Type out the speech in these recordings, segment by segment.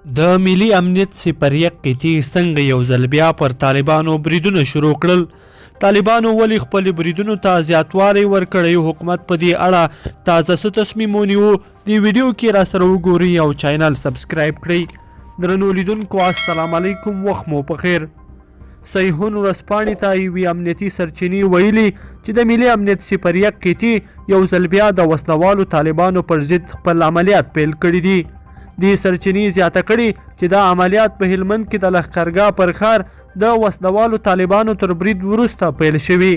د ملي امنیت سپریه قطي څنګه یو ځل بیا پر طالبانو بریدونه شروع کړل؟ طالبانو ولې خپل بریدونو ته زیاتوالی ورکړی؟ حکومت په دې اړه تازه څه تصمیم ونیو؟ دې ویډیو کې را سره وګورئ او چینل سبسکرایب کړئ. درنو لیدونکو السلام علیکم، وخت مو په خیر. صحیحون ورځپاڼې ته یوې امنیتي سرچینې ویلي چې د ملي امنیت سپریه قطي یو ځل بیا د وسلوالو طالبانو پر ضد خپل عملیات پیل کړي دي. دې سرچینې زیاته کړي چې دا عملیات په هلمند کې د لښکرګاه پر ښار د وسلوالو طالبانو تر برید وروسته پیل شوي،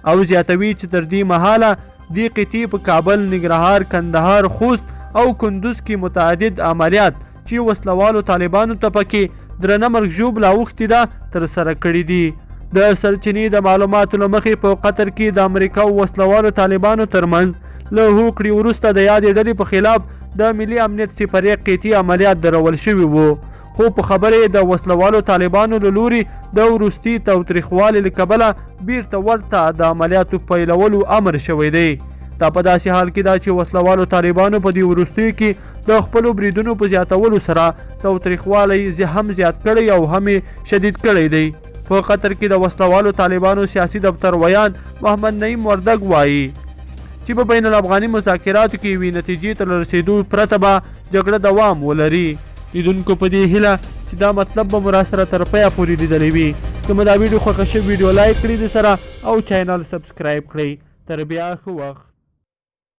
او زیاتوي چې تر دې مهاله دې قطي په کابل، ننګرهار، کندهار، خوست او کندوز کې متعدد عملیات چې وسلوالو طالبانو ته پکې درنه مرګ ژوبله اوښتې ده ترسره کړي دي. د سرچینې د معلوماتو له مخې په قطر کې د امریکا او وسلوالو طالبانو ترمنځ له هوکړې وروسته د یادې ډلې په خلاف د ملي امنیت سپریه قطي عملیات درول شوي وو، خو په خبره د وسلوالو طالبانو له لوري د وروستي تاوتریخوالي له کبله بیرته ورته د عملیاتو پیلولو امر شوی دی. دا په داسې حال کې ده چې وسلوالو طالبانو په دې وروستیو کې د خپلو بریدونو په زیاتولو سره تاوتریخوالی هم زیات کړی او هم شدید کړی دی. په قطر کې د وسلوالو طالبانو سیاسي دفتر ویان محمد نعیم وردګ وایي چې په بین الافغاني مذاکراتو کې یوې نتیجې ته له رسېدو پرته به جګړه دوام ولري. لیدونکو په دې هیله چې دا مطلب به مو راسره تر پایه پورې لیدلی وي. که مو دا ویډیو خوښه شوې ویډیو لایک کړئ د سره او چینل سبسکرایب کړئ. تر بیا ښه وخت.